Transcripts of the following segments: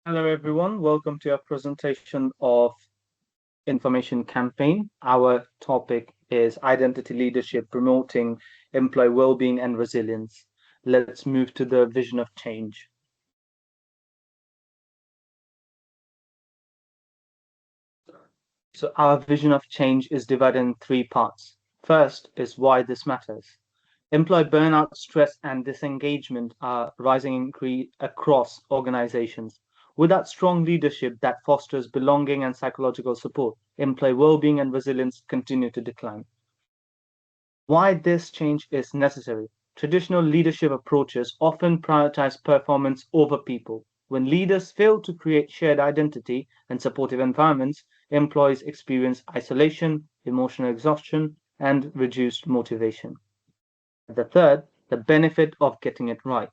Hello, everyone. Welcome to our presentation of information campaign. Our topic is identity leadership, promoting employee well-being and resilience. Let's move to the vision of change. So our vision of change is divided in three parts. First is why this matters. Employee burnout, stress, and disengagement are rising across organizations. Without strong leadership that fosters belonging and psychological support, employee well-being and resilience continue to decline. Why this change is necessary. Traditional leadership approaches often prioritize performance over people. When leaders fail to create shared identity and supportive environments, employees experience isolation, emotional exhaustion, and reduced motivation. The third, the benefit of getting it right.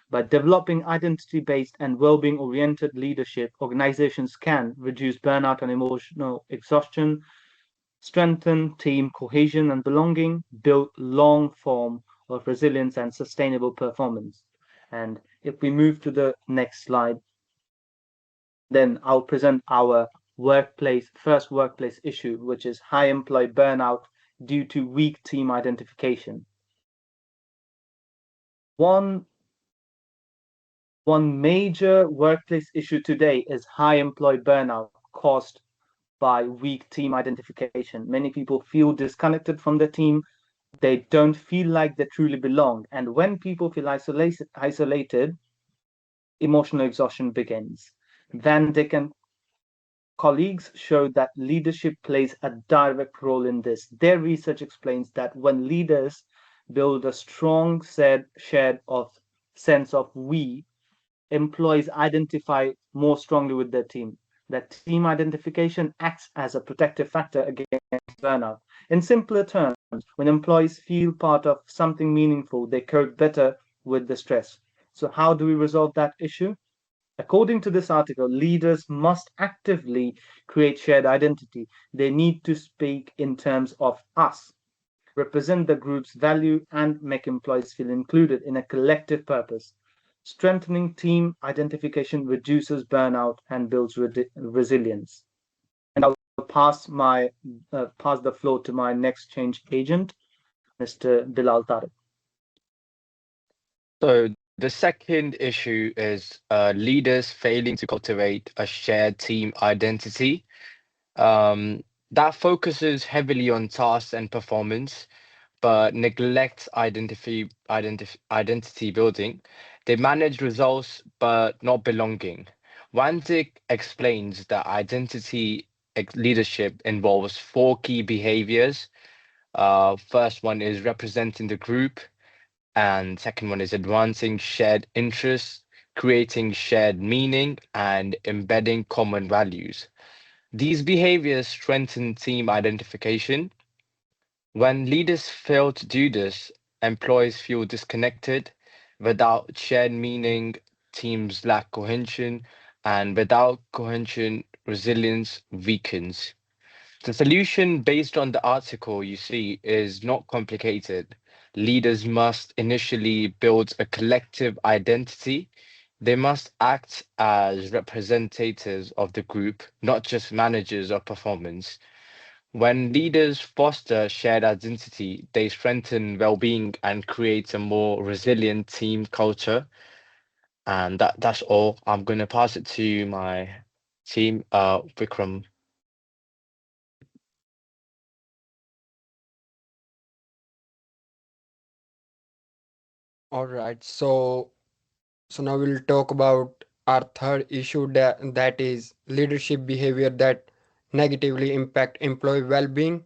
By developing identity based and well being oriented leadership, organizations can reduce burnout and emotional exhaustion, strengthen team cohesion and belonging, build long form of resilience and sustainable performance. And if we move to the next slide, then I'll present our first workplace issue, which is high employee burnout due to weak team identification. One One major workplace issue today is high employee burnout caused by weak team identification. Many people feel disconnected from their team. They don't feel like they truly belong. And when people feel isolated, emotional exhaustion begins. Van Dyck and colleagues show that leadership plays a direct role in this. Their research explains that when leaders build a strong shared of sense of we, employees identify more strongly with their team. That team identification acts as a protective factor against burnout. In simpler terms, when employees feel part of something meaningful, they cope better with the stress. So, how do we resolve that issue? According to this article, leaders must actively create shared identity. They need to speak in terms of us, represent the group's value, and make employees feel included in a collective purpose. Strengthening team identification reduces burnout and builds resilience. And I'll pass the floor to my next change agent, Mr. Bilal Tariq. So the second issue is leaders failing to cultivate a shared team identity that focuses heavily on tasks and performance, but neglects identity building. They manage results, but not belonging. Wanzik explains that leadership involves four key behaviors. First one is representing the group, and second one is advancing shared interests, creating shared meaning, and embedding common values. These behaviors strengthen team identification. When leaders fail to do this, employees feel disconnected. Without shared meaning, teams lack cohesion, and without cohesion, resilience weakens. The solution based on the article you see is not complicated. Leaders must initially build a collective identity. They must act as representatives of the group, not just managers of performance. When leaders foster shared identity, they strengthen well-being and create a more resilient team culture. And that's all. I'm going to pass it to my team, Vikram. All right, so now we'll talk about our third issue that is leadership behavior that negatively impact employee well-being.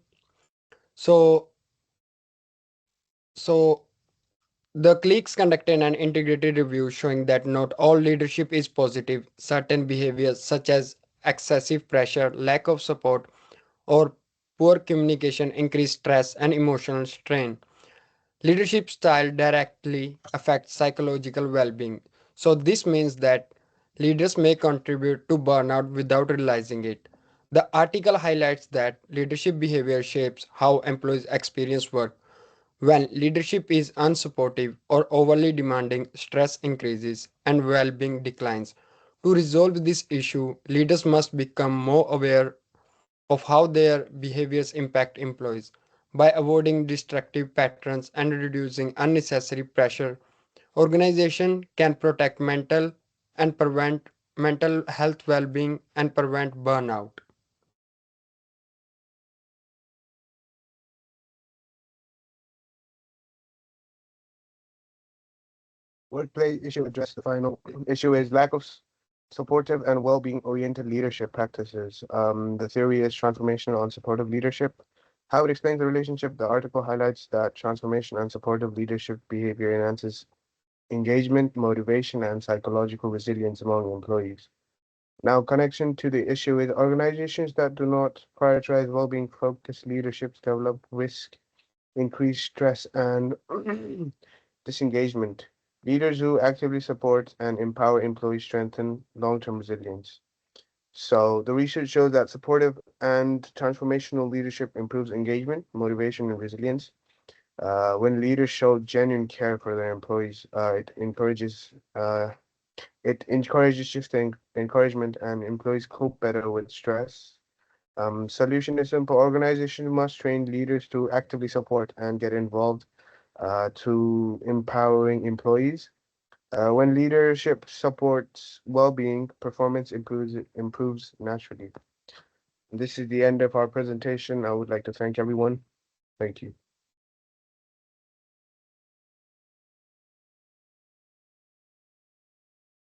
So so the cliques conducted an integrated review showing that not all leadership is positive. Certain behaviors such as excessive pressure, lack of support, or poor communication increase stress and emotional strain. Leadership style directly affects psychological well being. So, this means that leaders may contribute to burnout without realizing it. The article highlights that leadership behavior shapes how employees experience work. When leadership is unsupportive or overly demanding, stress increases and well being declines. To resolve this issue, leaders must become more aware of how their behaviors impact employees. By avoiding destructive patterns and reducing unnecessary pressure, organization can protect and prevent mental health well-being and prevent burnout. Workplace issue addressed. The final issue is lack of supportive and well-being oriented leadership practices. The theory is transformational and supportive leadership. How it explains the relationship, the article highlights that transformation and supportive leadership behavior enhances engagement, motivation, and psychological resilience among employees. Now, connection to the issue is organizations that do not prioritize well-being focused leaderships develop risk, increase stress, and disengagement. Leaders who actively support and empower employees strengthen long-term resilience. So the research shows that supportive and transformational leadership improves engagement, motivation, and resilience. When leaders show genuine care for their employees, it encourages just encouragement, and employees cope better with stress. Solution is simple. Organizations must train leaders to actively support and get involved to empowering employees. When leadership supports well-being, performance improves naturally. This is the end of our presentation. I would like to thank everyone. Thank you.